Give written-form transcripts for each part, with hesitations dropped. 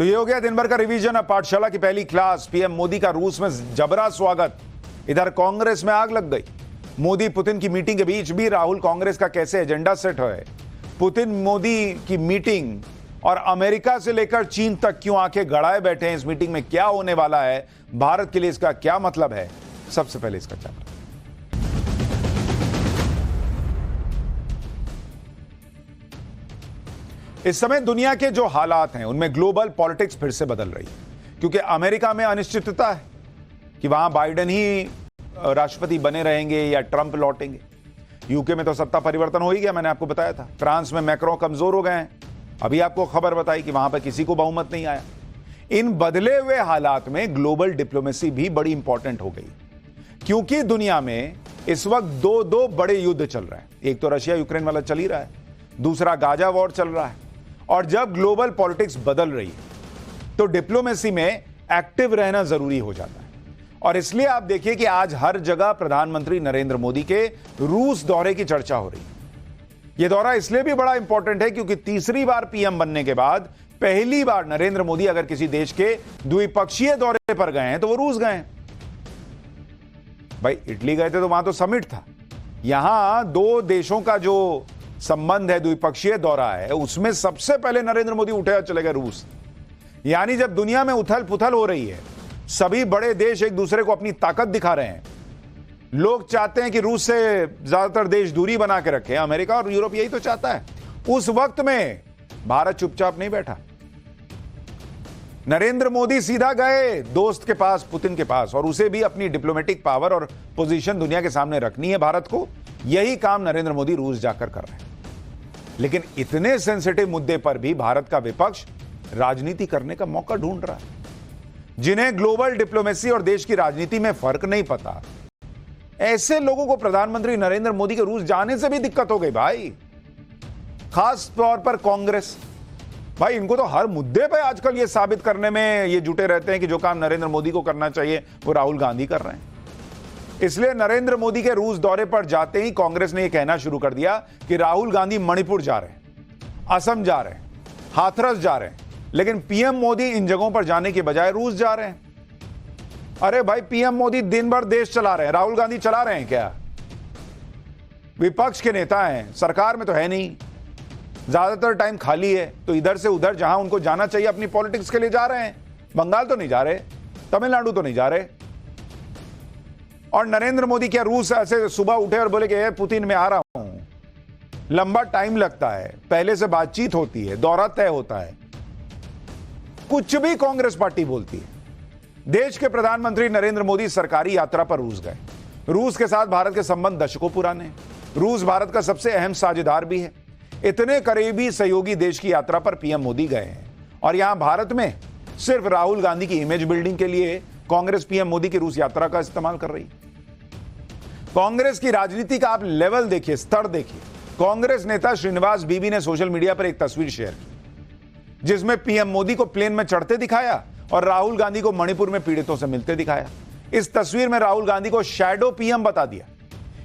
तो ये हो गया दिन भर का रिवीजन। अब पाठशाला की पहली क्लास। पीएम मोदी का रूस में जबरा स्वागत। इधर कांग्रेस में आग लग गई। मोदी पुतिन की मीटिंग के बीच भी राहुल कांग्रेस का कैसे एजेंडा सेट है। पुतिन मोदी की मीटिंग और अमेरिका से लेकर चीन तक क्यों आंखें गड़ाए बैठे हैं। इस मीटिंग में क्या होने वाला है, भारत के लिए इसका क्या मतलब है, सबसे पहले इसका चर्चा। इस समय दुनिया के जो हालात हैं उनमें ग्लोबल पॉलिटिक्स फिर से बदल रही है, क्योंकि अमेरिका में अनिश्चितता है कि वहां बाइडेन ही राष्ट्रपति बने रहेंगे या ट्रंप लौटेंगे। यूके में तो सत्ता परिवर्तन हो ही गया, मैंने आपको बताया था। फ्रांस में मैक्रो कमजोर हो गए हैं, अभी आपको खबर बताई कि वहां पर किसी को बहुमत नहीं आया। इन बदले हुए हालात में ग्लोबल डिप्लोमेसी भी बड़ी इंपॉर्टेंट हो गई, क्योंकि दुनिया में इस वक्त दो बड़े युद्ध चल रहे हैं। एक तो रशिया यूक्रेन वाला चल ही रहा है, दूसरा गाजा वॉर चल रहा है। और जब ग्लोबल पॉलिटिक्स बदल रही है तो डिप्लोमेसी में एक्टिव रहना जरूरी हो जाता है। और इसलिए आप देखिए कि आज हर जगह प्रधानमंत्री नरेंद्र मोदी के रूस दौरे की चर्चा हो रही है। यह दौरा इसलिए भी बड़ा इंपॉर्टेंट है क्योंकि तीसरी बार पीएम बनने के बाद पहली बार नरेंद्र मोदी अगर किसी देश के द्विपक्षीय दौरे पर गए हैं तो वो रूस गए हैं। भाई इटली गए थे तो वहां तो समिट था, यहां दो देशों का जो संबंध है, द्विपक्षीय दौरा है, उसमें सबसे पहले नरेंद्र मोदी उठे चले गए रूस। यानी जब दुनिया में उथल पुथल हो रही है, सभी बड़े देश एक दूसरे को अपनी ताकत दिखा रहे हैं, लोग चाहते हैं कि रूस से ज्यादातर देश दूरी बना के रखें, अमेरिका और यूरोप यही तो चाहता है। उस वक्त में भारत चुपचाप नहीं बैठा। नरेंद्र मोदी सीधा गए दोस्त के पास, पुतिन के पास, और उसे भी अपनी डिप्लोमेटिक पावर और पोजीशन दुनिया के सामने रखनी है भारत को। यही काम नरेंद्र मोदी रूस जाकर कर रहे हैं। लेकिन इतने सेंसिटिव मुद्दे पर भी भारत का विपक्ष राजनीति करने का मौका ढूंढ रहा है। जिन्हें ग्लोबल डिप्लोमेसी और देश की राजनीति में फर्क नहीं पता, ऐसे लोगों को प्रधानमंत्री नरेंद्र मोदी के रूस जाने से भी दिक्कत हो गई भाई। खास तौर पर कांग्रेस, भाई इनको तो हर मुद्दे पे आजकल ये साबित करने में ये जुटे रहते हैं कि जो काम नरेंद्र मोदी को करना चाहिए वो राहुल गांधी कर रहे हैं। इसलिए नरेंद्र मोदी के रूस दौरे पर जाते ही कांग्रेस ने यह कहना शुरू कर दिया कि राहुल गांधी मणिपुर जा रहे हैं, असम जा रहे हैं, हाथरस जा रहे हैं, लेकिन पीएम मोदी इन जगहों पर जाने के बजाय रूस जा रहे हैं। अरे भाई पीएम मोदी दिन भर देश चला रहे हैं, राहुल गांधी चला रहे हैं क्या? विपक्ष के नेता हैं, सरकार में तो है नहीं, ज्यादातर टाइम खाली है, तो इधर से उधर जहां उनको जाना चाहिए अपनी पॉलिटिक्स के लिए जा रहे हैं। बंगाल तो नहीं जा रहे, तमिलनाडु तो नहीं जा रहे। और नरेंद्र मोदी क्या रूस ऐसे सुबह उठे और बोले कि पुतिन मैं आ रहा हूं? लंबा टाइम लगता है, पहले से बातचीत होती है, दौरा तय होता है, कुछ भी कांग्रेस पार्टी बोलती है। देश के प्रधानमंत्री नरेंद्र मोदी सरकारी यात्रा पर रूस गए। रूस के साथ भारत के संबंध दशकों पुराने हैं। रूस भारत का सबसे अहम साझेदार भी है। इतने करीबी सहयोगी देश की यात्रा पर पीएम मोदी गए हैं, और यहां भारत में सिर्फ राहुल गांधी की इमेज बिल्डिंग के लिए कांग्रेस पीएम मोदी की रूस यात्रा का इस्तेमाल कर रही। कांग्रेस की राजनीति का आप लेवल देखिए, स्तर देखिए। कांग्रेस नेता श्रीनिवास बीवी ने सोशल मीडिया पर एक तस्वीर शेयर की, जिसमें पीएम मोदी को प्लेन में चढ़ते दिखाया और राहुल गांधी को मणिपुर में पीड़ितों से मिलते दिखाया। इस तस्वीर में राहुल गांधी को शैडो पीएम बता दिया।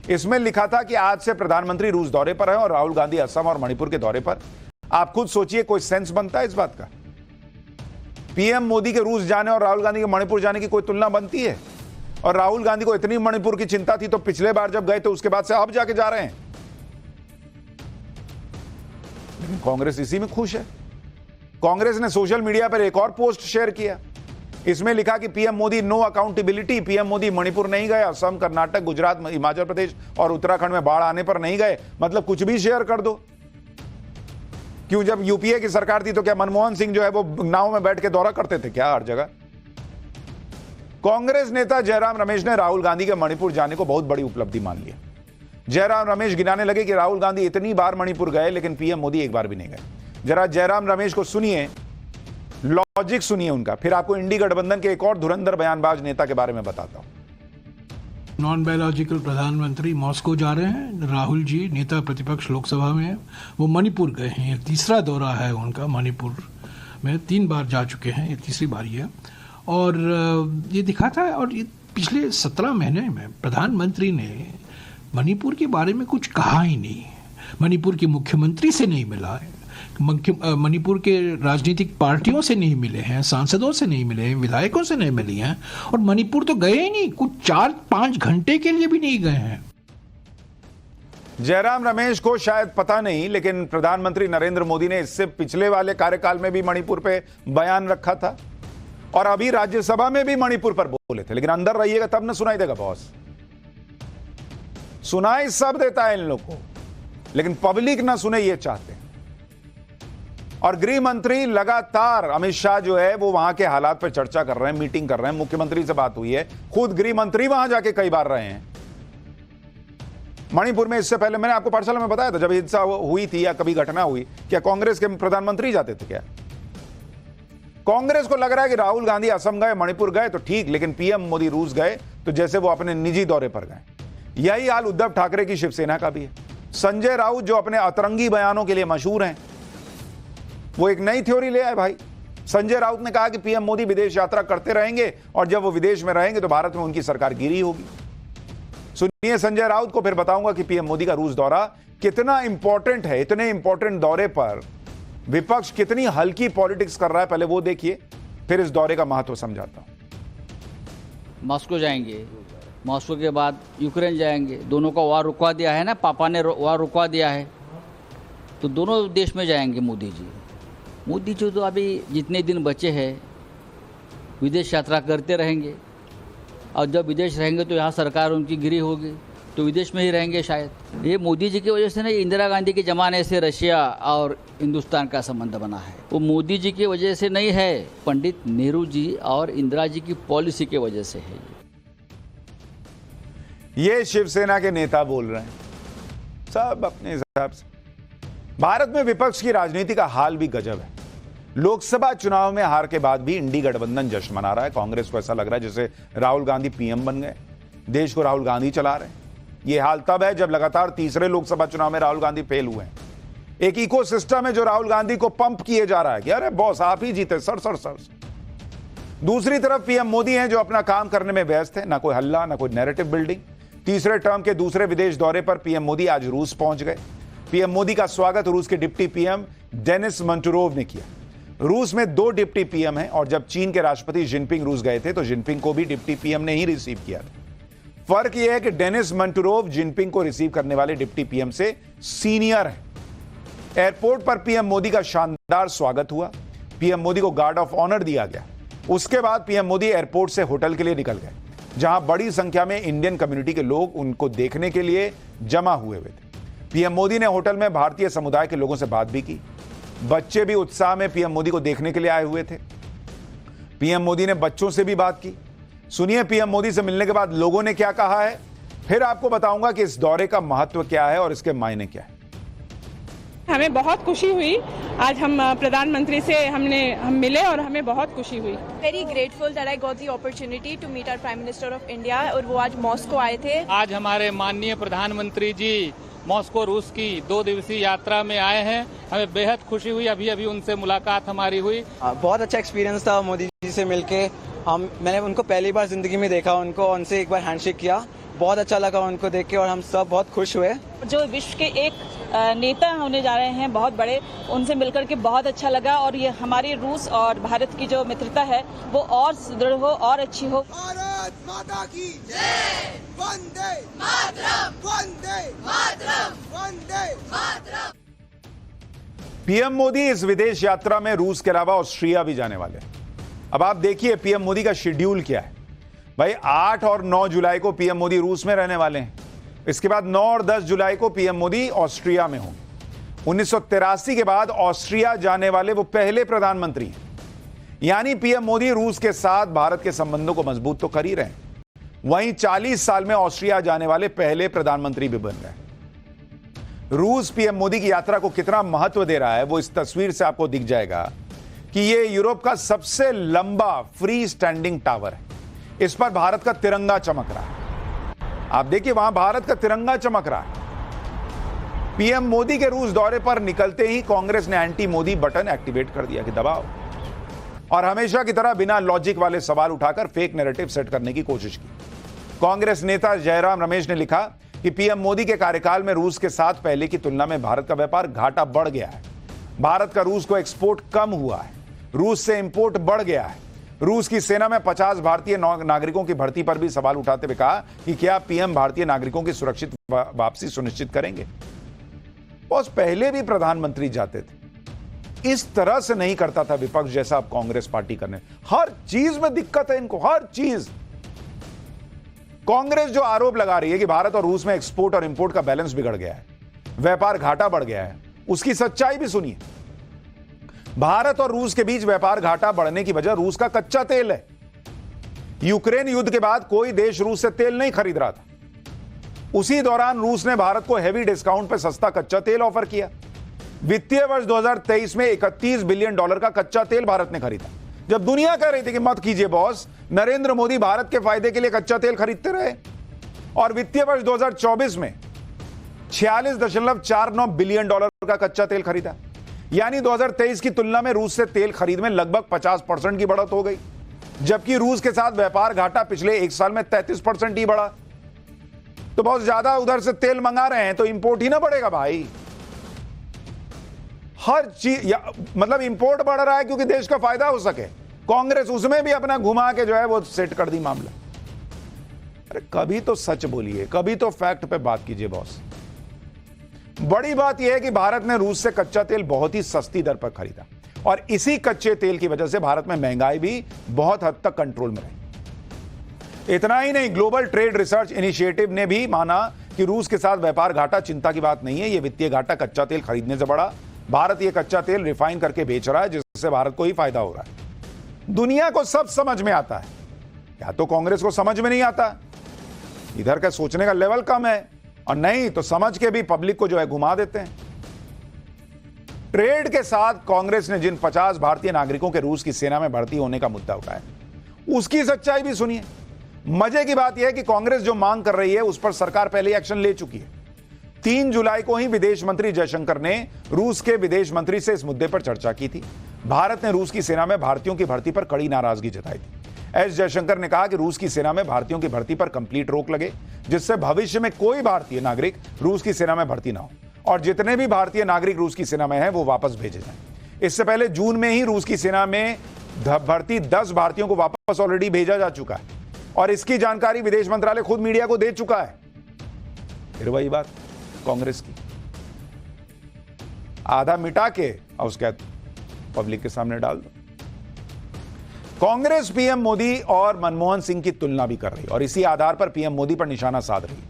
इसमें लिखा था कि आज से प्रधानमंत्री रूस दौरे पर है और राहुल गांधी असम और मणिपुर के दौरे पर। आप खुद सोचिए, कोई सेंस बनता है इस बात का? पीएम मोदी के रूस जाने और राहुल गांधी के मणिपुर जाने की कोई तुलना बनती है? और राहुल गांधी को इतनी मणिपुर की चिंता थी तो पिछले बार जब गए तो उसके बाद से अब जाके जा रहे हैं। लेकिन कांग्रेस इसी में खुश है। कांग्रेस ने सोशल मीडिया पर एक और पोस्ट शेयर किया। इसमें लिखा कि PM Modi no accountability. PM Modi Manipur नहीं गए, असम, कर्नाटक, गुजरात, हिमाचल प्रदेश और उत्तराखंड में बाढ़ आने पर नहीं गए। मतलब कुछ भी शेयर कर दो। क्यों, जब यूपीए की सरकार थी तो क्या मनमोहन सिंह जो है वो नाव में बैठ के दौरा करते थे क्या हर जगह? कांग्रेस नेता जयराम रमेश ने राहुल गांधी के मणिपुर जाने को बहुत बड़ी उपलब्धि मान लिया। जयराम रमेश गिनाने लगे कि राहुल गांधी इतनी बार मणिपुर गए लेकिन पीएम मोदी एक बार भी नहीं गए। जरा जयराम रमेश को सुनिए, लॉजिक सुनिए उनका, फिर आपको इंडी गठबंधन के एक और धुरंधर बयानबाज नेता के बारे में बताता हूं। नॉन बायोलॉजिकल प्रधानमंत्री मॉस्को जा रहे हैं। राहुल जी नेता प्रतिपक्ष लोकसभा में हैं, वो मणिपुर गए हैं। ये तीसरा दौरा है उनका मणिपुर में, 3 बार जा चुके हैं, ये तीसरी बारी है। और ये दिखा था, और ये पिछले 17 महीने में प्रधानमंत्री ने मणिपुर के बारे में कुछ कहा ही नहीं। मणिपुर के मुख्यमंत्री से नहीं मिला है, मणिपुर के राजनीतिक पार्टियों से नहीं मिले हैं, सांसदों से नहीं मिले हैं, विधायकों से नहीं मिली हैं, और मणिपुर तो गए ही नहीं, कुछ 4-5 घंटे के लिए भी नहीं गए हैं। जयराम रमेश को शायद पता नहीं, लेकिन प्रधानमंत्री नरेंद्र मोदी ने इससे पिछले वाले कार्यकाल में भी मणिपुर पे बयान रखा था और अभी राज्यसभा में भी मणिपुर पर बोले थे। लेकिन अंदर रहिएगा तब ना सुनाई देगा बॉस, सुनाई सब देता है इन लोग को, लेकिन पब्लिक ना सुने ये चाहते हैं। और गृह मंत्री लगातार, अमित शाह जो है वो वहां के हालात पर चर्चा कर रहे हैं, मीटिंग कर रहे हैं, मुख्यमंत्री से बात हुई है, खुद गृह मंत्री वहां जाके कई बार रहे हैं मणिपुर में। इससे पहले मैंने आपको पाठशाला में बताया था, जब हिंसा हुई थी या कभी घटना हुई, क्या कांग्रेस के प्रधानमंत्री जाते थे क्या? कांग्रेस को लग रहा है कि राहुल गांधी असम गए, मणिपुर गए तो ठीक, लेकिन पीएम मोदी रूस गए तो जैसे वो अपने निजी दौरे पर गए। यही हाल उद्धव ठाकरे की शिवसेना का भी है। संजय राउत जो अपने अतरंगी बयानों के लिए मशहूर हैं, वो एक नई थ्योरी ले आए भाई। संजय राउत ने कहा कि पीएम मोदी विदेश यात्रा करते रहेंगे और जब वो विदेश में रहेंगे तो भारत में उनकी सरकार गिरी होगी। सुनिए संजय राउत को, फिर बताऊंगा कि पीएम मोदी का रूस दौरा कितना इंपॉर्टेंट है। इतने इंपॉर्टेंट दौरे पर विपक्ष कितनी हल्की पॉलिटिक्स कर रहा है, पहले वो देखिए, फिर इस दौरे का महत्व समझाता हूं। मॉस्को जाएंगे, मॉस्को के बाद यूक्रेन जाएंगे, दोनों का वार रुकवा दिया है ना, पापा ने वार रुकवा दिया है, तो दोनों देश में जाएंगे मोदी जी। मोदी जी तो अभी जितने दिन बचे हैं विदेश यात्रा करते रहेंगे, और जब विदेश रहेंगे तो यहाँ सरकार उनकी गिरी होगी तो विदेश में ही रहेंगे शायद। ये मोदी जी की वजह से ना, इंदिरा गांधी के ज़माने से रशिया और हिंदुस्तान का संबंध बना है, वो मोदी जी की वजह से नहीं है, पंडित नेहरू जी और इंदिरा जी की पॉलिसी की वजह से है। ये शिवसेना के नेता बोल रहे हैं, सब अपने हिसाब से। भारत में विपक्ष की राजनीति का हाल भी गजब है। लोकसभा चुनाव में हार के बाद भी इंडी गठबंधन जश्न मना रहा है। कांग्रेस को ऐसा लग रहा है जैसे राहुल गांधी पीएम बन गए, देश को राहुल गांधी चला रहे हैं। यह हाल तब है जब लगातार तीसरे लोकसभा चुनाव में राहुल गांधी फेल हुए हैं। एक इकोसिस्टम है जो राहुल गांधी को पंप किए जा रहा है कि अरे बॉस आप ही जीते, सर सर सर। दूसरी तरफ पीएम मोदी हैं जो अपना काम करने में व्यस्त है, ना कोई हल्ला, ना कोई नैरेटिव बिल्डिंग। तीसरे टर्म के दूसरे विदेश दौरे पर पीएम मोदी आज रूस पहुंच गए। पीएम मोदी का स्वागत रूस के डिप्टी पीएम डेनिस मंटुरोव ने किया। रूस में 2 डिप्टी पीएम हैं और जब चीन के राष्ट्रपति जिनपिंग रूस गए थे तो जिनपिंग को भी डिप्टी पीएम ने ही रिसीव किया था। फर्क यह है कि डेनिस मंटुरोव जिनपिंग को रिसीव करने वाले डिप्टी पीएम से सीनियर हैं। एयरपोर्ट पर पीएम मोदी का शानदार स्वागत हुआ। पीएम मोदी को गार्ड ऑफ ऑनर दिया गया। उसके बाद पीएम मोदी एयरपोर्ट से होटल के लिए निकल गए, जहां बड़ी संख्या में इंडियन कम्युनिटी के लोग उनको देखने के लिए जमा हुए थे। पीएम मोदी ने होटल में भारतीय समुदाय के लोगों से बात भी की। बच्चे भी उत्साह में पीएम मोदी को देखने के लिए आए हुए थे। पीएम मोदी ने बच्चों से भी बात की। सुनिए पीएम मोदी से मिलने के बाद लोगों ने क्या कहा है, फिर आपको बताऊंगा कि इस दौरे का महत्व क्या है और इसके मायने क्या है। हमें बहुत खुशी हुई, आज हम प्रधानमंत्री से हम मिले और हमें बहुत खुशी हुई। Very grateful that I got the opportunity to meet our prime minister of India, और वो आज मॉस्को आए थे। आज हमारे माननीय प्रधानमंत्री जी मॉस्को रूस की 2 दिवसीय यात्रा में आए हैं। हमें बेहद खुशी हुई, अभी अभी उनसे मुलाकात हमारी हुई। बहुत अच्छा एक्सपीरियंस था मोदी जी से मिलके। मैंने उनको पहली बार जिंदगी में देखा, उनसे एक बार हैंडशेक किया, बहुत अच्छा लगा उनको देख के और हम सब बहुत खुश हुए। जो विश्व के एक नेता होने जा रहे हैं बहुत बड़े, उनसे मिलकर के बहुत अच्छा लगा, और ये हमारी रूस और भारत की जो मित्रता है वो और सुदृढ़ हो और अच्छी हो। भारत माता की जय, वंदे मातरम, वंदे मातरम, वंदे मातरम। पीएम मोदी इस विदेश यात्रा में रूस के अलावा ऑस्ट्रिया भी जाने वाले हैं। अब आप देखिए पीएम मोदी का शेड्यूल क्या है भाई। 8 और 9 जुलाई को पीएम मोदी रूस में रहने वाले हैं। इसके बाद 9 और 10 जुलाई को पीएम मोदी ऑस्ट्रिया में होंगे। 1983 के बाद ऑस्ट्रिया जाने वाले वो पहले प्रधानमंत्री हैं। यानी पीएम मोदी रूस के साथ भारत के संबंधों को मजबूत तो कर ही रहे हैं, वहीं 40 साल में ऑस्ट्रिया जाने वाले पहले प्रधानमंत्री भी बन गए। रूस पीएम मोदी की यात्रा को कितना महत्व दे रहा है वो इस तस्वीर से आपको दिख जाएगा कि ये यूरोप का सबसे लंबा फ्री स्टैंडिंग टावर है। इस पर भारत का तिरंगा चमक रहा है। आप देखिए वहां भारत का तिरंगा चमक रहा है। पीएम मोदी के रूस दौरे पर निकलते ही कांग्रेस ने एंटी मोदी बटन एक्टिवेट कर दिया कि दबाओ, और हमेशा की तरह बिना लॉजिक वाले सवाल उठाकर फेक नैरेटिव सेट करने की कोशिश की। कांग्रेस नेता जयराम रमेश ने लिखा कि पीएम मोदी के कार्यकाल में रूस के साथ पहले की तुलना में भारत का व्यापार घाटा बढ़ गया है। भारत का रूस को एक्सपोर्ट कम हुआ है, रूस से इंपोर्ट बढ़ गया है। रूस की सेना में 50 भारतीय नागरिकों की भर्ती पर भी सवाल उठाते हुए कहा कि क्या पीएम भारतीय नागरिकों की सुरक्षित वापसी सुनिश्चित करेंगे। बॉस, पहले भी प्रधानमंत्री जाते थे, इस तरह से नहीं करता था विपक्ष जैसा अब कांग्रेस पार्टी करने। हर चीज में दिक्कत है इनको, हर चीज। कांग्रेस जो आरोप लगा रही है कि भारत और रूस में एक्सपोर्ट और इंपोर्ट का बैलेंस बिगड़ गया है, व्यापार घाटा बढ़ गया है, उसकी सच्चाई भी सुनिए। भारत और रूस के बीच व्यापार घाटा बढ़ने की वजह रूस का कच्चा तेल है। यूक्रेन युद्ध के बाद कोई देश रूस से तेल नहीं खरीद रहा था। उसी दौरान रूस ने भारत को हेवी डिस्काउंट पर सस्ता कच्चा तेल ऑफर किया। वित्तीय वर्ष 2023 में $31 बिलियन का कच्चा तेल भारत ने खरीदा। जब दुनिया कह रही थी कि मत कीजिए बॉस, नरेंद्र मोदी भारत के फायदे के लिए कच्चा तेल खरीदते रहे और वित्तीय वर्ष 2024 में $46.49 बिलियन का कच्चा तेल खरीदा। यानी 2023 की तुलना में रूस से तेल खरीद में लगभग 50% की बढ़त हो गई, जबकि रूस के साथ व्यापार घाटा पिछले एक साल में 33% ही बढ़ा। तो बहुत ज्यादा उधर से तेल मंगा रहे हैं तो इंपोर्ट ही ना बढ़ेगा भाई। हर चीज मतलब इंपोर्ट बढ़ रहा है क्योंकि देश का फायदा हो सके। कांग्रेस उसमें भी अपना घुमा के जो है वो सेट कर दी मामला। अरे कभी तो सच बोलिए, कभी तो फैक्ट पे बात कीजिए बॉस। बड़ी बात यह है कि भारत ने रूस से कच्चा तेल बहुत ही सस्ती दर पर खरीदा और इसी कच्चे तेल की वजह से भारत में महंगाई भी बहुत हद तक कंट्रोल में रही। इतना ही नहीं, ग्लोबल ट्रेड रिसर्च इनिशिएटिव ने भी माना कि रूस के साथ व्यापार घाटा चिंता की बात नहीं है, यह वित्तीय घाटा कच्चा तेल खरीदने से बढ़ा। भारत यह कच्चा तेल रिफाइन करके बेच रहा है जिससे भारत को ही फायदा हो रहा है। दुनिया को सब समझ में आता है, या तो कांग्रेस को समझ में नहीं आता, इधर का सोचने का लेवल कम है, और नहीं तो समझ के भी पब्लिक को जो है घुमा देते हैं। ट्रेड के साथ कांग्रेस ने जिन 50 भारतीय नागरिकों के रूस की सेना में भर्ती होने का मुद्दा उठाया, उसकी सच्चाई भी सुनिए। मजे की बात यह है कि कांग्रेस जो मांग कर रही है उस पर सरकार पहले एक्शन ले चुकी है। 3 जुलाई को ही विदेश मंत्री जयशंकर ने रूस के विदेश मंत्री से इस मुद्दे पर चर्चा की थी। भारत ने रूस की सेना में भारतीयों की भर्ती पर कड़ी नाराजगी जताई थी। एस जयशंकर ने कहा कि रूस की सेना में भारतीयों की भर्ती पर कंप्लीट रोक लगे, जिससे भविष्य में कोई भारतीय नागरिक रूस की सेना में भर्ती ना हो और जितने भी भारतीय नागरिक रूस की सेना में हैं वो वापस भेजे जाएं। इससे पहले जून में ही रूस की सेना में भर्ती 10 भारतीयों को वापस ऑलरेडी भेजा जा चुका है और इसकी जानकारी विदेश मंत्रालय खुद मीडिया को दे चुका है। फिर वही बात कांग्रेस की, आधा मिटा के और उसके बाद पब्लिक के सामने डाल दो। कांग्रेस पीएम मोदी और मनमोहन सिंह की तुलना भी कर रही है और इसी आधार पर पीएम मोदी पर निशाना साध रही है।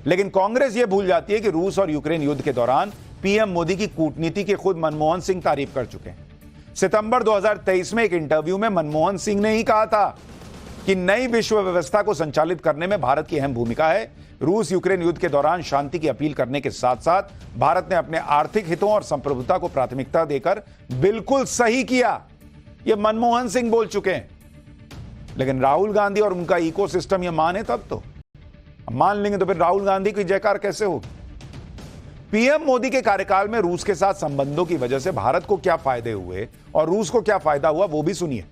लेकिन कांग्रेस यह भूल जाती है कि रूस और यूक्रेन युद्ध के दौरान पीएम मोदी की कूटनीति की खुद मनमोहन सिंह तारीफ कर चुके हैं। सितंबर 2023 में एक इंटरव्यू में मनमोहन सिंह ने ही कहा था कि नई विश्व व्यवस्था को संचालित करने में भारत की अहम भूमिका है। रूस यूक्रेन युद्ध के दौरान शांति की अपील करने के साथ साथ भारत ने अपने आर्थिक हितों और संप्रभुता को प्राथमिकता देकर बिल्कुल सही किया। यह मनमोहन सिंह बोल चुके हैं। लेकिन राहुल गांधी और उनका इकोसिस्टम यह माने तब तो, मान लेंगे तो फिर राहुल गांधी की जयकार कैसे होगी। पीएम मोदी के कार्यकाल में रूस के साथ संबंधों की वजह से भारत को क्या फायदे हुए और रूस को क्या फायदा हुआ वो भी सुनिए।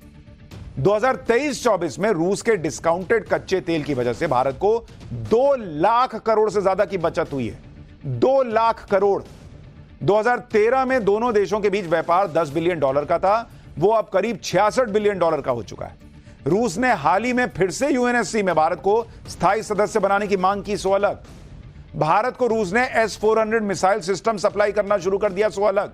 2023-24 में रूस के डिस्काउंटेड कच्चे तेल की वजह से भारत को 2 लाख करोड़ से ज्यादा की बचत हुई है। 2 लाख करोड़। 2013 में दोनों देशों के बीच व्यापार $10 बिलियन का था, वो अब करीब $66 बिलियन का हो चुका है। रूस ने हाल ही में फिर से यूएनएससी में भारत को स्थायी सदस्य बनाने की मांग की, सो अलग। भारत को रूस ने S-400 मिसाइल सिस्टम सप्लाई करना शुरू कर दिया, सो अलग।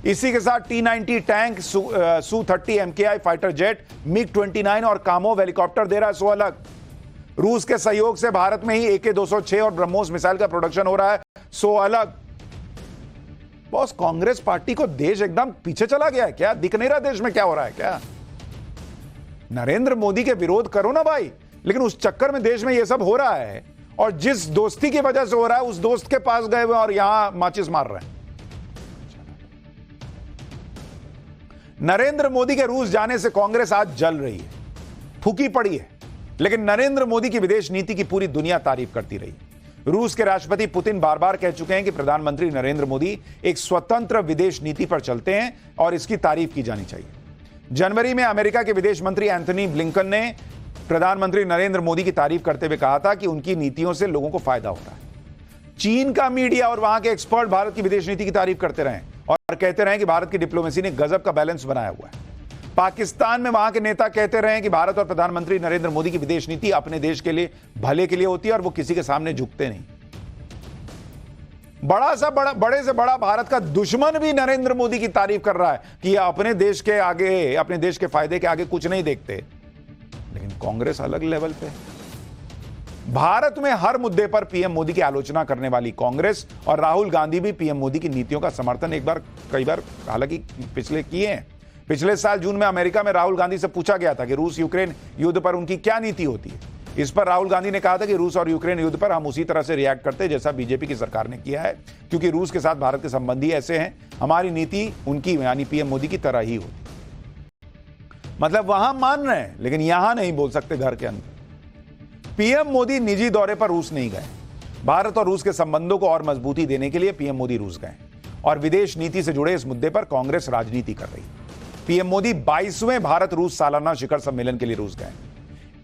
इसी के साथ T-90 tank, Su-30 MKI fighter jet, MiG-29 और कामोव हेलीकॉप्टर दे रहा है, सो अलग। रूस के सहयोग से भारत में ही AK-206 और ब्रह्मोस मिसाइल का प्रोडक्शन हो रहा है, सो अलग। बॉस, कांग्रेस पार्टी को देश एकदम पीछे चला गया है क्या? दिख नहीं रहा देश में क्या हो रहा है क्या? नरेंद्र मोदी के विरोध करो ना भाई, लेकिन उस चक्कर में देश में यह सब हो रहा है और जिस दोस्ती की वजह से हो रहा है उस दोस्त के पास गए हुए और यहां माचिस मार रहे हैं। नरेंद्र मोदी के रूस जाने से कांग्रेस आज जल रही है, फूकी पड़ी है, लेकिन नरेंद्र मोदी की विदेश नीति की पूरी दुनिया तारीफ करती रही। रूस के राष्ट्रपति पुतिन बार बार कह चुके हैं कि प्रधानमंत्री नरेंद्र मोदी एक स्वतंत्र विदेश नीति पर चलते हैं और इसकी तारीफ की जानी चाहिए। जनवरी में अमेरिका के विदेश मंत्री एंथनी ब्लिंकन ने प्रधानमंत्री नरेंद्र मोदी की तारीफ करते हुए कहा था कि उनकी नीतियों से लोगों को फायदा हो रहा है। चीन का मीडिया और वहां के एक्सपर्ट भारत की विदेश नीति की तारीफ करते रहे और कहते रहे कि भारत की डिप्लोमेसी ने गजब का बैलेंस बनाया हुआ है। पाकिस्तान में वहां के नेता कहते रहे कि भारत और प्रधानमंत्री नरेंद्र मोदी की विदेश नीति अपने देश के लिए भले के लिए होती है और वो किसी के सामने झुकते नहीं। बड़े से बड़ा भारत का दुश्मन भी नरेंद्र मोदी की तारीफ कर रहा है कि ये अपने देश के आगे, अपने देश के फायदे के आगे कुछ नहीं देखते। लेकिन कांग्रेस अलग लेवल पे। भारत में हर मुद्दे पर पीएम मोदी की आलोचना करने वाली कांग्रेस और राहुल गांधी भी पीएम मोदी की नीतियों का समर्थन कई बार हालांकि पिछले किए हैं। पिछले साल जून में अमेरिका में राहुल गांधी से पूछा गया था कि रूस यूक्रेन युद्ध पर उनकी क्या नीति होती है। इस पर राहुल गांधी ने कहा था कि रूस और यूक्रेन युद्ध पर हम उसी तरह से रिएक्ट करते हैं जैसा बीजेपी की सरकार ने किया है, क्योंकि रूस के साथ भारत के संबंध ही ऐसे हैं। हमारी नीति उनकी यानी पीएम मोदी की तरह ही होती। मतलब वहां मान रहे हैं लेकिन यहां नहीं बोल सकते घर के अंदर। पीएम मोदी निजी दौरे पर रूस नहीं गए। भारत और रूस के संबंधों को और मजबूती देने के लिए पीएम मोदी रूस गए और विदेश नीति से जुड़े इस मुद्दे पर कांग्रेस राजनीति कर रही है। पीएम मोदी 22वें भारत रूस सालाना शिखर सम्मेलन के लिए रूस गए।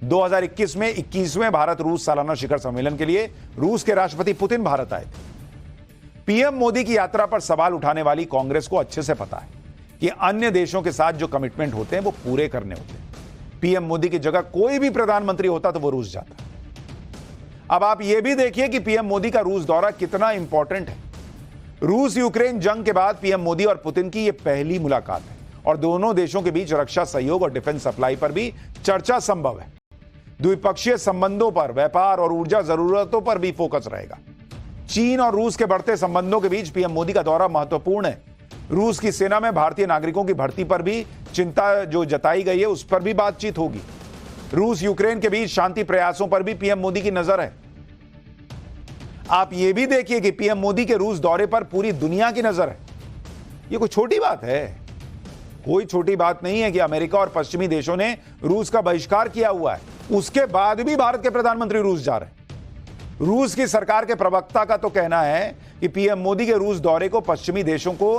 2021 में 21वें भारत रूस सालाना शिखर सम्मेलन के लिए रूस के राष्ट्रपति पुतिन भारत आए थे। पीएम मोदी की यात्रा पर सवाल उठाने वाली कांग्रेस को अच्छे से पता है कि अन्य देशों के साथ जो कमिटमेंट होते हैं वो पूरे करने होते हैं। पीएम मोदी की जगह कोई भी प्रधानमंत्री होता तो वो रूस जाता। अब आप ये भी देखिए कि पीएम मोदी का रूस दौरा कितना इंपॉर्टेंट है। रूस यूक्रेन जंग के बाद पीएम मोदी और पुतिन की यह पहली मुलाकात है और दोनों देशों के बीच रक्षा सहयोग और डिफेंस सप्लाई पर भी चर्चा संभव है। द्विपक्षीय संबंधों पर, व्यापार और ऊर्जा जरूरतों पर भी फोकस रहेगा। चीन और रूस के बढ़ते संबंधों के बीच पीएम मोदी का दौरा महत्वपूर्ण है। रूस की सेना में भारतीय नागरिकों की भर्ती पर भी चिंता जो जताई गई है उस पर भी बातचीत होगी। रूस यूक्रेन के बीच शांति प्रयासों पर भी पीएम मोदी की नजर है। आप यह भी देखिए कि पीएम मोदी के रूस दौरे पर पूरी दुनिया की नजर है। यह कोई छोटी बात है, कोई छोटी बात नहीं है कि अमेरिका और पश्चिमी देशों ने रूस का बहिष्कार किया हुआ है, उसके बाद भी भारत के प्रधानमंत्री रूस जा रहे हैं। रूस की सरकार के प्रवक्ता का तो कहना है कि पीएम मोदी के रूस दौरे को पश्चिमी देशों को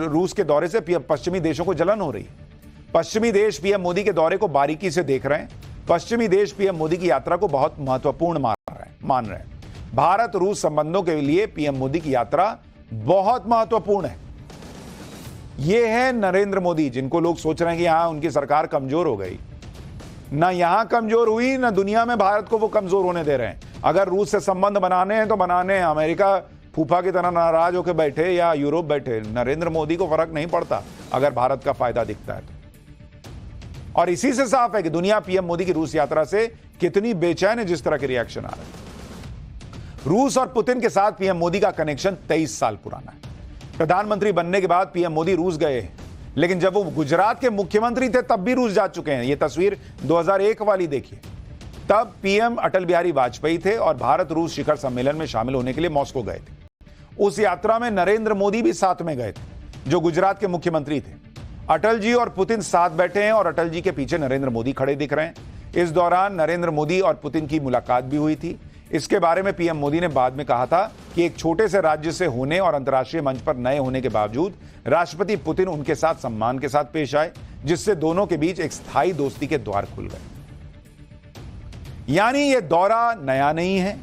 रूस के दौरे से पश्चिमी देशों को जलन हो रही है। पश्चिमी देश पीएम मोदी के दौरे को बारीकी से देख रहे हैं। पश्चिमी देश पीएम मोदी की यात्रा को बहुत महत्वपूर्ण मान रहे हैं। भारत रूस संबंधों के लिए पीएम मोदी की यात्रा बहुत महत्वपूर्ण है। ये है नरेंद्र मोदी, जिनको लोग सोच रहे हैं कि यहां उनकी सरकार कमजोर हो गई। ना यहां कमजोर हुई, ना दुनिया में भारत को वो कमजोर होने दे रहे हैं। अगर रूस से संबंध बनाने हैं तो बनाने हैं। अमेरिका फूफा की तरह नाराज होकर बैठे या यूरोप बैठे, नरेंद्र मोदी को फर्क नहीं पड़ता अगर भारत का फायदा दिखता है तो। और इसी से साफ है कि दुनिया पीएम मोदी की रूस यात्रा से कितनी बेचैन है, जिस तरह के रिएक्शन आ रहे हैं। रूस और पुतिन के साथ पीएम मोदी का कनेक्शन 23 साल पुराना है। प्रधानमंत्री बनने के बाद पीएम मोदी रूस गए, लेकिन जब वो गुजरात के मुख्यमंत्री थे तब भी रूस जा चुके हैं। ये तस्वीर 2001 वाली देखिए। तब पीएम अटल बिहारी वाजपेयी थे और भारत रूस शिखर सम्मेलन में शामिल होने के लिए मॉस्को गए थे। उस यात्रा में नरेंद्र मोदी भी साथ में गए थे, जो गुजरात के मुख्यमंत्री थे। अटल जी और पुतिन साथ बैठे हैं और अटल जी के पीछे नरेंद्र मोदी खड़े दिख रहे हैं। इस दौरान नरेंद्र मोदी और पुतिन की मुलाकात भी हुई थी। इसके बारे में पीएम मोदी ने बाद में कहा था कि एक छोटे से राज्य से होने और अंतर्राष्ट्रीय मंच पर नए होने के बावजूद राष्ट्रपति पुतिन उनके साथ सम्मान के साथ पेश आए, जिससे दोनों के बीच एक स्थायी दोस्ती के द्वार खुल गए। यानी यह दौरा नया नहीं है।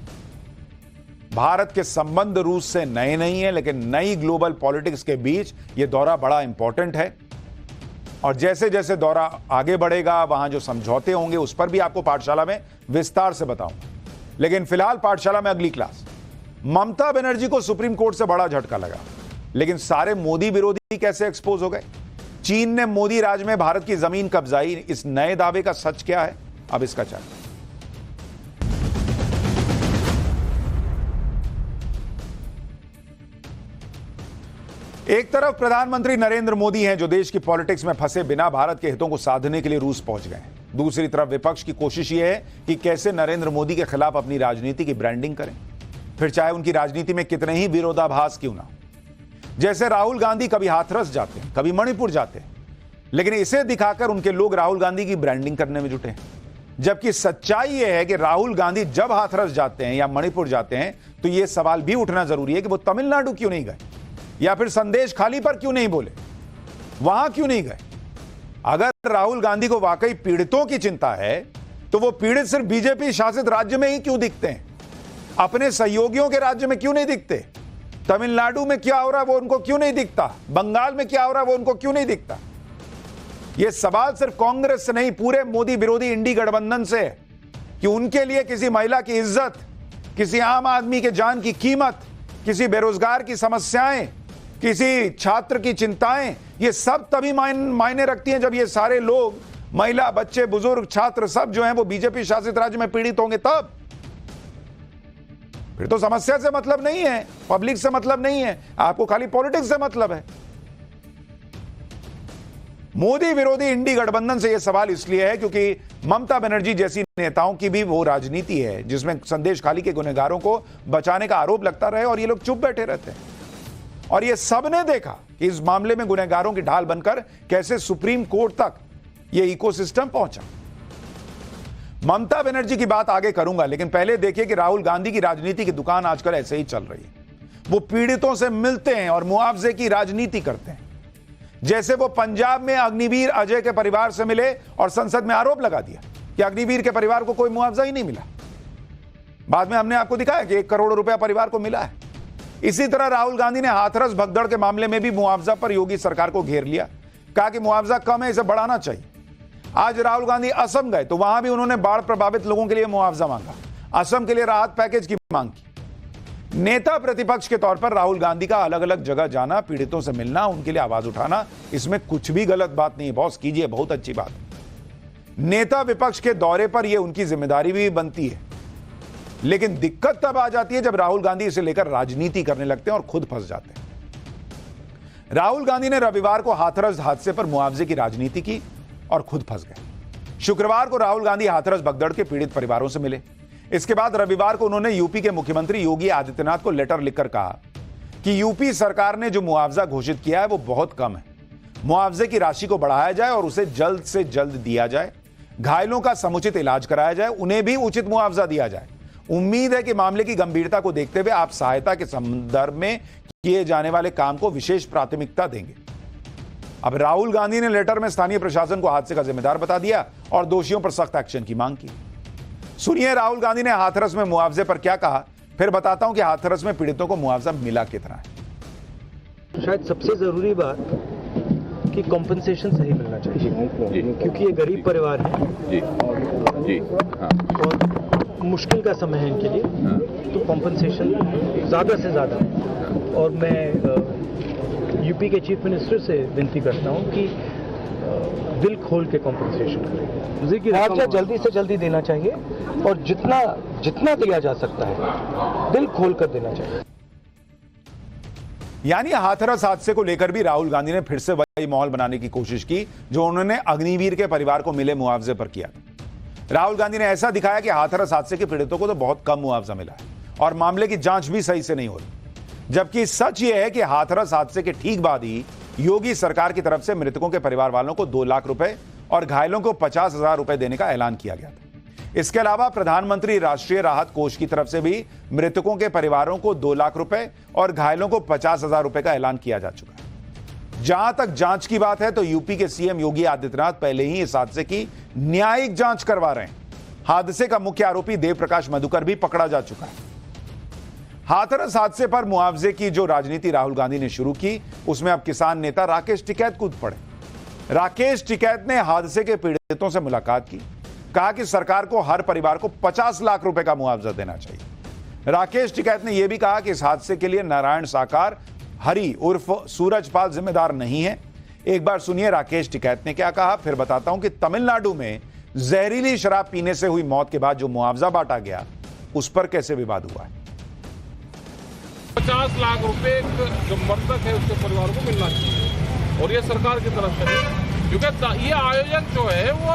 भारत के संबंध रूस से नए नहीं है, लेकिन नई ग्लोबल पॉलिटिक्स के बीच यह दौरा बड़ा इंपॉर्टेंट है। और जैसे जैसे दौरा आगे बढ़ेगा, वहां जो समझौते होंगे उस पर भी आपको पाठशाला में विस्तार से बताऊंगा। लेकिन फिलहाल पाठशाला में अगली क्लास। ममता बनर्जी को सुप्रीम कोर्ट से बड़ा झटका लगा, लेकिन सारे मोदी विरोधी कैसे एक्सपोज हो गए? चीन ने मोदी राज में भारत की जमीन कब्जाई, इस नए दावे का सच क्या है? अब इसका चर्चा। एक तरफ प्रधानमंत्री नरेंद्र मोदी हैं, जो देश की पॉलिटिक्स में फंसे बिना भारत के हितों को साधने के लिए रूस पहुंच गए। दूसरी तरफ विपक्ष की कोशिश यह है कि कैसे नरेंद्र मोदी के खिलाफ अपनी राजनीति की ब्रांडिंग करें, फिर चाहे उनकी राजनीति में कितने ही विरोधाभास क्यों ना हो। जैसे राहुल गांधी कभी हाथरस जाते हैं, कभी मणिपुर जाते हैं, लेकिन इसे दिखाकर उनके लोग राहुल गांधी की ब्रांडिंग करने में जुटे हैं। जबकि सच्चाई यह है कि राहुल गांधी जब हाथरस जाते हैं या मणिपुर जाते हैं तो यह सवाल भी उठना जरूरी है कि वो तमिलनाडु क्यों नहीं गए, या फिर संदेश खाली पर क्यों नहीं बोले, वहां क्यों नहीं गए। अगर राहुल गांधी को वाकई पीड़ितों की चिंता है तो वो पीड़ित सिर्फ बीजेपी शासित राज्य में ही क्यों दिखते हैं, अपने सहयोगियों के राज्य में क्यों नहीं दिखते? तमिलनाडु में क्या हो रहा है वो उनको क्यों नहीं दिखता? बंगाल में क्या हो रहा है वो उनको क्यों नहीं दिखता? यह सवाल सिर्फ कांग्रेस से नहीं, पूरे मोदी विरोधी इंडी गठबंधन से है कि उनके लिए किसी महिला की इज्जत, किसी आम आदमी के जान की कीमत, किसी बेरोजगार की समस्याएं, किसी छात्र की चिंताएं, ये सब तभी मायने रखती हैं जब ये सारे लोग, महिला, बच्चे, बुजुर्ग, छात्र सब जो हैं वो बीजेपी शासित राज्य में पीड़ित होंगे। तब फिर तो समस्या से मतलब नहीं है, पब्लिक से मतलब नहीं है, आपको खाली पॉलिटिक्स से मतलब है। मोदी विरोधी इंडी गठबंधन से यह सवाल इसलिए है क्योंकि ममता बनर्जी जैसी नेताओं की भी वो राजनीति है जिसमें संदेश खाली के गुनहगारों को बचाने का आरोप लगता रहे और ये लोग चुप बैठे रहते हैं। और ये सबने देखा कि इस मामले में गुनहगारों की ढाल बनकर कैसे सुप्रीम कोर्ट तक ये इकोसिस्टम पहुंचा। ममता बनर्जी की बात आगे करूंगा, लेकिन पहले देखिए कि राहुल गांधी की राजनीति की दुकान आजकल ऐसे ही चल रही है। वो पीड़ितों से मिलते हैं और मुआवजे की राजनीति करते हैं। जैसे वो पंजाब में अग्निवीर अजय के परिवार से मिले और संसद में आरोप लगा दिया कि अग्निवीर के परिवार को कोई मुआवजा ही नहीं मिला। बाद में हमने आपको दिखाया कि 1 करोड़ रुपया परिवार को मिला है। इसी तरह राहुल गांधी ने हाथरस भगदड़ के मामले में भी मुआवजा पर योगी सरकार को घेर लिया, कहा कि मुआवजा कम है, इसे बढ़ाना चाहिए। आज राहुल गांधी असम गए तो वहां भी उन्होंने बाढ़ प्रभावित लोगों के लिए मुआवजा मांगा, असम के लिए राहत पैकेज की मांग की। नेता प्रतिपक्ष के तौर पर राहुल गांधी का अलग अलग जगह जाना, पीड़ितों से मिलना, उनके लिए आवाज उठाना, इसमें कुछ भी गलत बात नहीं है। बॉस कीजिए, बहुत अच्छी बात है। नेता विपक्ष के दौरे पर यह उनकी जिम्मेदारी भी बनती है, लेकिन दिक्कत तब आ जाती है जब राहुल गांधी इसे लेकर राजनीति करने लगते हैं और खुद फंस जाते हैं। राहुल गांधी ने रविवार को हाथरस हादसे पर मुआवजे की राजनीति की और खुद फंस गए। शुक्रवार को राहुल गांधी हाथरस भगदड़ के पीड़ित परिवारों से मिले। इसके बाद रविवार को उन्होंने यूपी के मुख्यमंत्री योगी आदित्यनाथ को लेटर लिखकर कहा कि यूपी सरकार ने जो मुआवजा घोषित किया है वो बहुत कम है, मुआवजे की राशि को बढ़ाया जाए और उसे जल्द से जल्द दिया जाए। घायलों का समुचित इलाज कराया जाए, उन्हें भी उचित मुआवजा दिया जाए। उम्मीद है कि मामले की गंभीरता को देखते हुए आप सहायता के संदर्भ में किए जाने वाले काम को विशेष प्राथमिकता देंगे। अब राहुल गांधी ने लेटर में स्थानीय प्रशासन को हादसे का जिम्मेदार बता दिया और दोषियों पर सख्त एक्शन की मांग की। सुनिए राहुल गांधी ने हाथरस में मुआवजे पर क्या कहा, फिर बताता हूं कि हाथरस में पीड़ितों को मुआवजा मिला कितना है। शायद सबसे जरूरी बात कि कॉम्पनसेशन सही मिलना चाहिए, क्योंकि ये गरीब परिवार है और मुश्किल का समय है इनके लिए, तो कॉम्पनसेशन ज़्यादा से ज़्यादा। और मैं यूपी के चीफ मिनिस्टर से विनती करता हूँ कि दिल खोल के कॉम्पनसेशन करें। मुआवजा जल्दी से जल्दी देना चाहिए और जितना दिया जा सकता है दिल खोल कर देना चाहिए। यानी हाथरस हादसे को लेकर भी राहुल गांधी ने फिर से वही माहौल बनाने की कोशिश की जो उन्होंने अग्निवीर के परिवार को मिले मुआवजे पर किया। राहुल गांधी ने ऐसा दिखाया कि हाथरस हादसे के पीड़ितों को तो बहुत कम मुआवजा मिला है और मामले की जांच भी सही से नहीं हो रही, जबकि सच यह है कि हाथरस हादसे के ठीक बाद ही योगी सरकार की तरफ से मृतकों के परिवार वालों को 2 लाख रुपए और घायलों को 50,000 रुपए देने का ऐलान किया गया था। इसके अलावा प्रधानमंत्री राष्ट्रीय राहत कोष की तरफ से भी मृतकों के परिवारों को 2 लाख रुपए और घायलों को 50,000 रुपए का ऐलान किया जा चुका है। जहां तक जांच की बात है तो यूपी के सीएम योगी आदित्यनाथ पहले ही इस हादसे की न्यायिक जांच करवा रहे हैं। हादसे का मुख्य आरोपी देव प्रकाश मधुकर भी पकड़ा जा चुका है। हाथरस हादसे पर मुआवजे की जो राजनीति राहुल गांधी ने शुरू की, उसमें अब किसान नेता राकेश टिकैत कूद पड़े। राकेश टिकैत ने हादसे के पीड़ितों से मुलाकात की, कहा कि सरकार को हर परिवार को 50 लाख रुपए का मुआवजा देना चाहिए। राकेश टिकैत ने यह भी कहा कि इस हादसे के लिए नारायण साकार हरि उर्फ सूरजपाल जिम्मेदार नहीं है। एक बार सुनिए राकेश टिकैत ने क्या कहा, फिर बताता हूं कि तमिलनाडु में जहरीली शराब पीने से हुई मौत के बाद जो मुआवजा बांटा गया उस पर कैसे विवाद हुआ है। 50 लाख रुपए जो मृतक है उसके परिवार को मिलना चाहिए और ये सरकार की तरफ से, क्योंकि ये आयोजन जो है वो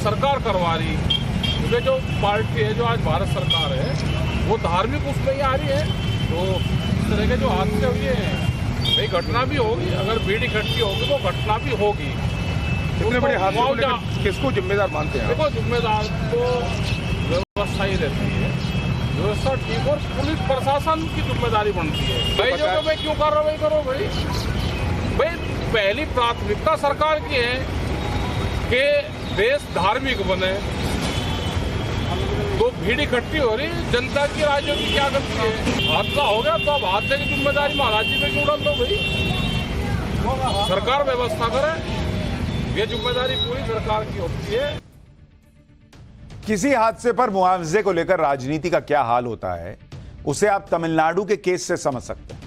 सरकार करवा रही है, क्योंकि जो पार्टी है जो आज भारत सरकार है वो धार्मिक उसमें ही आ रही है। तो इस तरह के जो हादसे हुए हैं, भाई घटना भी होगी, अगर भीड़ इकट्ठी होगी तो घटना भी होगी। इतने बड़े हादसे किसको जिम्मेदार मानते हैं? देखो जिम्मेदार तो व्यवस्था ही रहती है, व्यवस्था ठीक और पुलिस प्रशासन की जिम्मेदारी बनती है। भाई जो तो भाई क्यों कार्रवाई करो भाई पहली प्राथमिकता सरकार की है कि देश धार्मिक बने, तो भीड़ इकट्ठी हो रही, जनता की राज्यों की क्या गलती है? हादसा हो गया तो अब हादसे की जिम्मेदारी महाराज जी पे क्यों डाल दो भाई? सरकार व्यवस्था करे, ये जिम्मेदारी पूरी सरकार की होती है। किसी हादसे पर मुआवजे को लेकर राजनीति का क्या हाल होता है उसे आप तमिलनाडु के केस से समझ सकते हैं।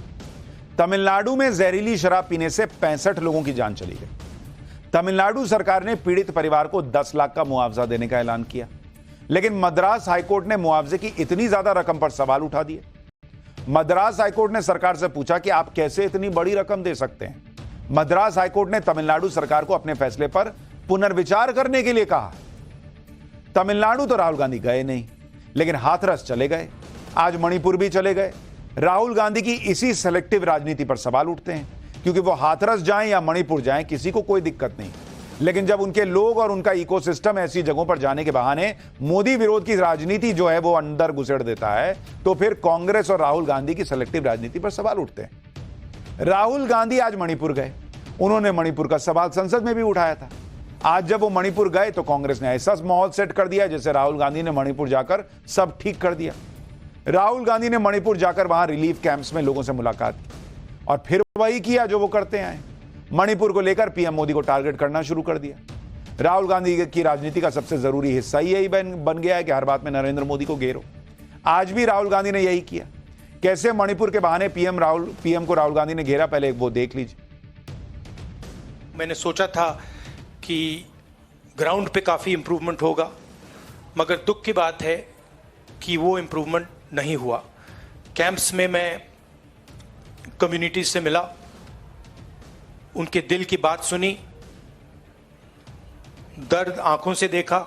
तमिलनाडु में जहरीली शराब पीने से 65 लोगों की जान चली गई। तमिलनाडु सरकार ने पीड़ित परिवार को 10 लाख का मुआवजा देने का ऐलान किया, लेकिन मद्रास हाईकोर्ट ने मुआवजे की इतनी ज्यादा रकम पर सवाल उठा दिए। मद्रास हाईकोर्ट ने सरकार से पूछा कि आप कैसे इतनी बड़ी रकम दे सकते हैं। मद्रास हाईकोर्ट ने तमिलनाडु सरकार को अपने फैसले पर पुनर्विचार करने के लिए कहा। तमिलनाडु तो राहुल गांधी गए नहीं, लेकिन हाथरस चले गए। आज मणिपुर भी चले गए। राहुल गांधी की इसी सेलेक्टिव राजनीति पर सवाल उठते हैं, क्योंकि वो हाथरस जाएं या मणिपुर जाएं किसी को कोई दिक्कत नहीं, लेकिन जब उनके लोग और उनका इकोसिस्टम ऐसी जगहों पर जाने के बहाने मोदी विरोध की राजनीति जो है वो अंदर घुसेड़ देता है, तो फिर कांग्रेस और राहुल गांधी की सेलेक्टिव राजनीति पर सवाल उठते हैं। राहुल गांधी आज मणिपुर गए, उन्होंने मणिपुर का सवाल संसद में भी उठाया था। आज जब वो मणिपुर गए तो कांग्रेस ने ऐसा माहौल सेट कर दिया जैसे राहुल गांधी ने मणिपुर जाकर सब ठीक कर दिया। राहुल गांधी ने मणिपुर जाकर वहां रिलीफ कैंप्स में लोगों से मुलाकात की और फिर वही किया जो वो करते आए। मणिपुर को लेकर पीएम मोदी को टारगेट करना शुरू कर दिया। राहुल गांधी की राजनीति का सबसे जरूरी हिस्सा यही बन गया है कि हर बात में नरेंद्र मोदी को घेरो। आज भी राहुल गांधी ने यही किया। कैसे मणिपुर के बहाने पीएम को राहुल गांधी ने घेरा, पहले वो देख लीजिए। मैंने सोचा था कि ग्राउंड पे काफ़ी इम्प्रूवमेंट होगा, मगर दुख की बात है कि वो इम्प्रूवमेंट नहीं हुआ। कैंप्स में मैं कम्युनिटीज से मिला, उनके दिल की बात सुनी, दर्द आंखों से देखा,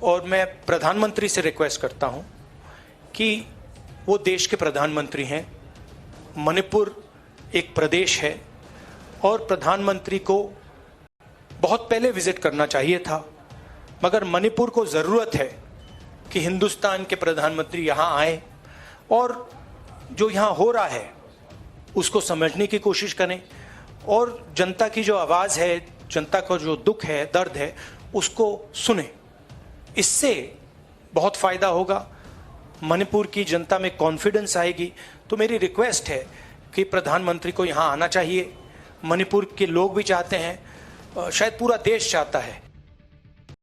और मैं प्रधानमंत्री से रिक्वेस्ट करता हूं कि वो देश के प्रधानमंत्री हैं, मणिपुर एक प्रदेश है और प्रधानमंत्री को बहुत पहले विजिट करना चाहिए था, मगर मणिपुर को ज़रूरत है कि हिंदुस्तान के प्रधानमंत्री यहाँ आए और जो यहाँ हो रहा है उसको समझने की कोशिश करें और जनता की जो आवाज़ है, जनता का जो दुख है, दर्द है, उसको सुने। इससे बहुत फ़ायदा होगा, मणिपुर की जनता में कॉन्फिडेंस आएगी। तो मेरी रिक्वेस्ट है कि प्रधानमंत्री को यहाँ आना चाहिए। मणिपुर के लोग भी चाहते हैं, शायद पूरा देश चाहता है